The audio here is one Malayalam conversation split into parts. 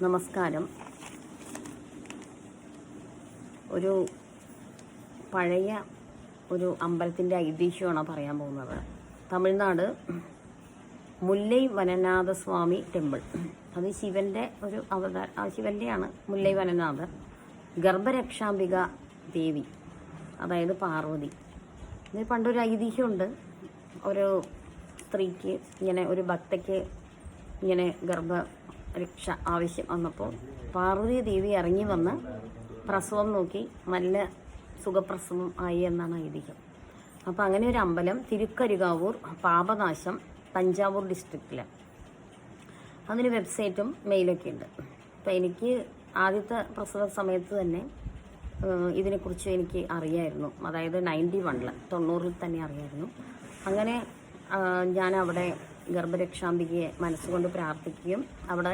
നമസ്കാരം. ഒരു പഴയ ഒരു അമ്പലത്തിൻ്റെ ഐതിഹ്യമാണ് പറയാൻ പോകുന്നത്. തമിഴ്നാട് മുല്ലൈ വനനാഥസ്വാമി ടെമ്പിൾ. അത് ശിവൻ്റെ ഒരു ശിവൻ്റെയാണ് മുല്ലൈ വനനാഥർ. ഗർഭരക്ഷാംബിക ദേവി, അതായത് പാർവതി. ഇത് പണ്ടൊരു ഐതിഹ്യമുണ്ട്. ഒരു സ്ത്രീക്ക് ഇങ്ങനെ, ഒരു ഭക്തയ്ക്ക് ഇങ്ങനെ ഗർഭരക്ഷ ആവശ്യം വന്നപ്പോൾ പാർവതി ദേവി ഇറങ്ങി വന്ന് പ്രസവം നോക്കി നല്ല സുഖപ്രസവം ആയി എന്നാണ് ഐതിഹ്യം. അപ്പോൾ അങ്ങനെ ഒരു അമ്പലം തിരുക്കരികാവൂർ, പാപനാശം, തഞ്ചാവൂർ ഡിസ്ട്രിക്റ്റിൽ. അതിന് വെബ്സൈറ്റും മെയിലൊക്കെ ഉണ്ട്. അപ്പോൾ എനിക്ക് ആദ്യത്തെ പ്രസവ സമയത്ത് തന്നെ ഇതിനെക്കുറിച്ച് എനിക്ക് അറിയായിരുന്നു. അതായത് 91 തന്നെ അറിയായിരുന്നു. അങ്ങനെ ഞാൻ അവിടെ ഗർഭരക്ഷാംബികയെ മനസ്സുകൊണ്ട് പ്രാർത്ഥിക്കുകയും അവിടെ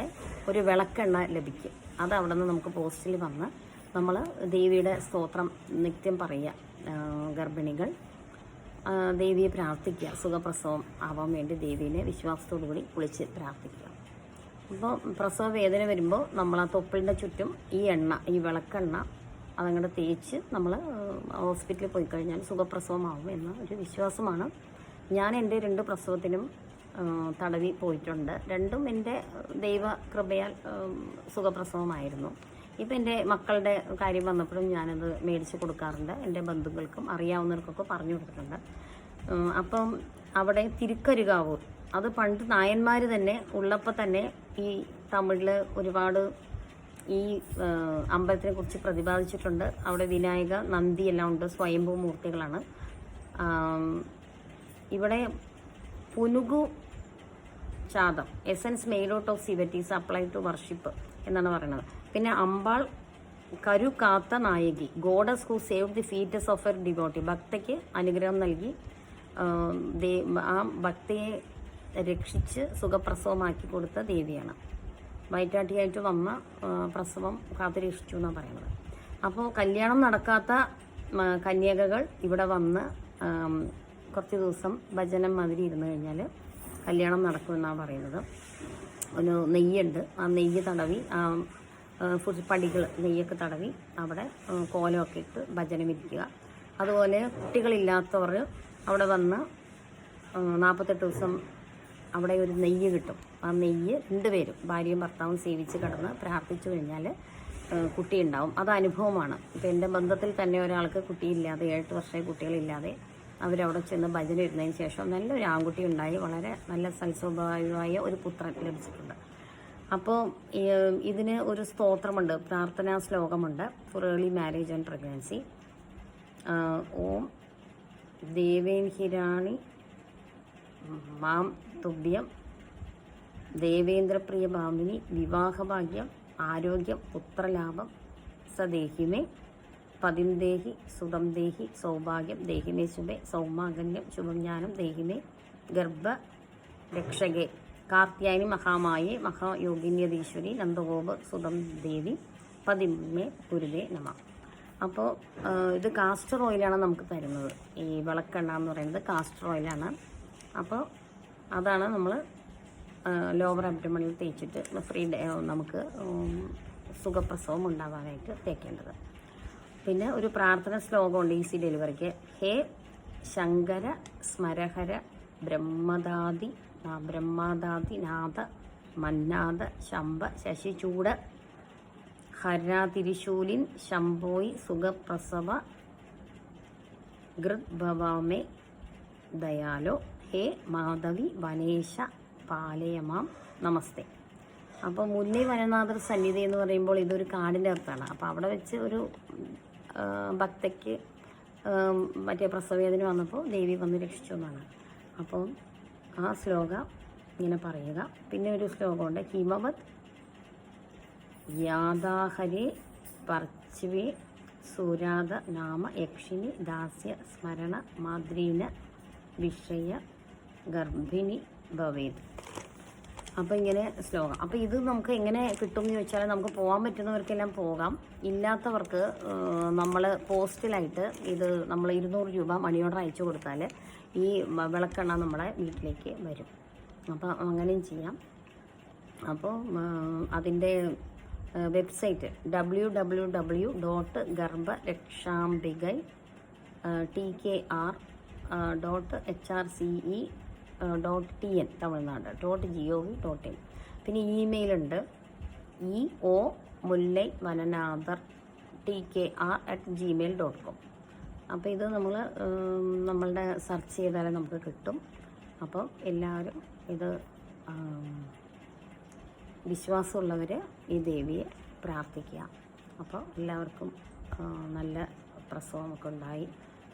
ഒരു വിളക്കെണ്ണ ലഭിക്കും. അത് അവിടെ നിന്ന് നമുക്ക് പോസ്റ്റിൽ വന്ന് നമ്മൾ ദേവിയുടെ സ്തോത്രം നിത്യം പറയുക. ഗർഭിണികൾ ദേവിയെ പ്രാർത്ഥിക്കുക, സുഖപ്രസവം ആവാൻ വേണ്ടി ദേവീനെ വിശ്വാസത്തോടു കൂടി കുളിച്ച് പ്രാർത്ഥിക്കുക. അപ്പോൾ പ്രസവ വേദന വരുമ്പോൾ നമ്മൾ ആ തൊപ്പിളിൻ്റെ ചുറ്റും ഈ എണ്ണ, ഈ വിളക്കെണ്ണ അതങ്ങോട്ട് തേച്ച് നമ്മൾ ഹോസ്പിറ്റലിൽ പോയി കഴിഞ്ഞാൽ സുഖപ്രസവമാവും എന്ന ഒരു വിശ്വാസമാണ്. ഞാൻ എൻ്റെ 2 പ്രസവത്തിനും തടവി പോയിട്ടുണ്ട്. രണ്ടും എൻ്റെ ദൈവകൃപയാൽ സുഖപ്രസവമായിരുന്നു. ഇപ്പം എൻ്റെ മക്കളുടെ കാര്യം വന്നപ്പോഴും ഞാനത് മേടിച്ച് കൊടുക്കാറുണ്ട്. എൻ്റെ ബന്ധുക്കൾക്കും അറിയാവുന്നവർക്കൊക്കെ പറഞ്ഞു കൊടുത്തിട്ടുണ്ട്. അപ്പം അവിടെ തിരുക്കരികാവൂർ, അത് പണ്ട് നായന്മാർ തന്നെ ഉള്ളപ്പോൾ തന്നെ ഈ തമിഴിൽ ഒരുപാട് ഈ അമ്പലത്തിനെ കുറിച്ച് പ്രതിപാദിച്ചിട്ടുണ്ട്. അവിടെ വിനായക, നന്ദി എല്ലാം ഉണ്ട്, സ്വയംഭൂ മൂർത്തികളാണ്. ഇവിടെ പുനുഗു ചാതം, essence made out of civets apply to worship എന്നാണ് പറയുന്നത്. പിന്നെ Ambal Karu Katha Nayaki, goddess who save the foetus of her devotee, ഭക്തയ്ക്ക് അനുഗ്രഹം നൽകി ആ ഭക്തയെ രക്ഷിച്ച് സുഖപ്രസവമാക്കി കൊടുത്ത ദേവിയാണ്. വയറ്റാട്ടിയായിട്ട് വന്ന പ്രസവം കാത്തുരക്ഷിച്ചു എന്നാണ് പറയുന്നത്. അപ്പോൾ കല്യാണം നടക്കാത്ത കന്യകകൾ ഇവിടെ വന്ന് കുറച്ച് ദിവസം ഭജനം മാതിരി ഇരുന്ന് കഴിഞ്ഞാൽ കല്യാണം നടക്കുമെന്നാണ് പറയുന്നത്. ഒരു നെയ്യുണ്ട്, ആ നെയ്യ് തടവി, പടികൾ നെയ്യൊക്കെ തടവി അവിടെ കോലമൊക്കെ ഇട്ട് ഭജനം ഇരിക്കുക. അതുപോലെ കുട്ടികളില്ലാത്തവർ അവിടെ വന്ന് 48 ദിവസം അവിടെ ഒരു നെയ്യ് കിട്ടും. ആ നെയ്യ് 2 പേരും ഭാര്യയും ഭർത്താവും സേവിച്ച് കിടന്ന് പ്രാർത്ഥിച്ചു കഴിഞ്ഞാൽ കുട്ടി ഉണ്ടാവും. അത് അനുഭവമാണ്. ഇപ്പം എൻ്റെ ബന്ധത്തിൽ തന്നെ ഒരാൾക്ക് കുട്ടിയില്ലാതെ 7 വർഷമായി കുട്ടികളില്ലാതെ അവരവിടെ ചെന്ന് ഭജന ഇരുന്നതിന് ശേഷം നല്ലൊരു ആൺകുട്ടി ഉണ്ടായി വളരെ നല്ല സൽസ്വഭാവികമായ ഒരു പുത്രൻ ലഭിച്ചിട്ടുണ്ട്. അപ്പോൾ ഇതിന് ഒരു സ്തോത്രമുണ്ട്, പ്രാർത്ഥനാ ശ്ലോകമുണ്ട്. For early marriage and pregnancy. ഓം ദേവേൻഹിരാണി മാം തുഭ്യം ദേവേന്ദ്രപ്രിയ ഭാമിനി വിവാഹഭാഗ്യം ആരോഗ്യം പുത്രലാഭം സദേഹിമേ പതിം ദേഹി സുതം ദേഹി സൗഭാഗ്യം ദേഹിമേ ശുഭേ സൗമാകന്യം ശുഭം ജ്ഞാനം ദേഹിമേ ഗർഭ രക്ഷകേ കാർത്യായനി മഹാമായേ മഹായോഗിന്യതീശ്വരി നന്ദഗോപ സുതം ദേവി പതിമേ ഗുരുവേ നമ. അപ്പോൾ ഇത് കാസ്റ്റർ ഓയിലാണ് നമുക്ക് തരുന്നത്. ഈ വിളക്കെണ്ണ എന്ന് പറയുന്നത് കാസ്റ്റർ ഓയിലാണ്. അപ്പോൾ അതാണ് നമ്മൾ ലോവർ അബ്ഡമണിൽ തേച്ചിട്ട് നമുക്ക് സുഖപ്രസവം ഉണ്ടാവാനായിട്ട് തേക്കേണ്ടത്. പിന്നെ ഒരു പ്രാർത്ഥന ശ്ലോകമുണ്ട് ഈസി ഡെലിവറിക്ക്. ഹേ ശങ്കര സ്മരഹര ബ്രഹ്മദാതി നാഥ മന്നാഥ ശംഭ ശശിചൂട ഹര തിരിശൂലിൻ ശംഭോയി സുഖപ്രസവ ഗൃദ്ഭവാമേ ദയാലോ ഹേ മാധവി വനേശ പാലയമാം നമസ്തേ. അപ്പോൾ മുല്ലൈ വനനാഥർ സന്നിധി എന്ന് പറയുമ്പോൾ ഇതൊരു കാടിൻ്റെ അകത്താണ്. അപ്പോൾ അവിടെ വെച്ച് ഒരു ഭക്തയ്ക്ക് മറ്റേ പ്രസവവേദന വന്നപ്പോൾ ദേവി വന്ന് രക്ഷിച്ചു എന്നാണ്. അപ്പോൾ ആ ശ്ലോകം ഇങ്ങനെ പറയുക. പിന്നെ ഒരു ശ്ലോകമുണ്ട്. ഹിമവത് യാദാഹരേ പർച്വേ സുരാത നാമ യക്ഷിണി ദാസ്യ സ്മരണ മാദ്രീന വിഷയ ഗർഭിണി ഭവേത്. അപ്പോൾ ഇങ്ങനെ ശ്ലോകം. അപ്പോൾ ഇത് നമുക്ക് എങ്ങനെ കിട്ടും എന്ന് ചോദിച്ചാൽ നമുക്ക് പോകാൻ പറ്റുന്നവർക്കെല്ലാം പോകാം. ഇല്ലാത്തവർക്ക് നമ്മൾ പോസ്റ്റിലായിട്ട് ഇത് നമ്മൾ 200 രൂപ മണി ഓർഡർ അയച്ചു കൊടുത്താൽ ഈ വിളക്കെണ്ണ നമ്മുടെ വീട്ടിലേക്ക് വരും. അപ്പോൾ അങ്ങനെയും ചെയ്യാം. അപ്പോൾ അതിൻ്റെ വെബ്സൈറ്റ് www.garbhrekshambhikai.hrce.in തമിഴ്നാട് .gov.in. പിന്നെ ഇമെയിലുണ്ട് eomullaivananathartkr@gmail.com. അപ്പോൾ ഇത് നമ്മളുടെ സെർച്ച് ചെയ്താലേ നമുക്ക് കിട്ടും. അപ്പോൾ എല്ലാവരും ഇത് വിശ്വാസമുള്ളവർ ഈ ദേവിയെ പ്രാർത്ഥിക്കുക. അപ്പോൾ എല്ലാവർക്കും നല്ല പ്രസവമൊക്കെ ഉണ്ടായി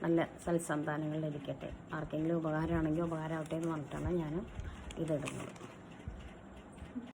നല്ല സൽസന്താനങ്ങൾ ലഭിക്കട്ടെ. ആർക്കെങ്കിലും ഉപകാരമാണെങ്കിൽ ഉപകാരമാവട്ടെ എന്ന് പറഞ്ഞിട്ടാണ് ഞാൻ ഇതിടുന്നത്.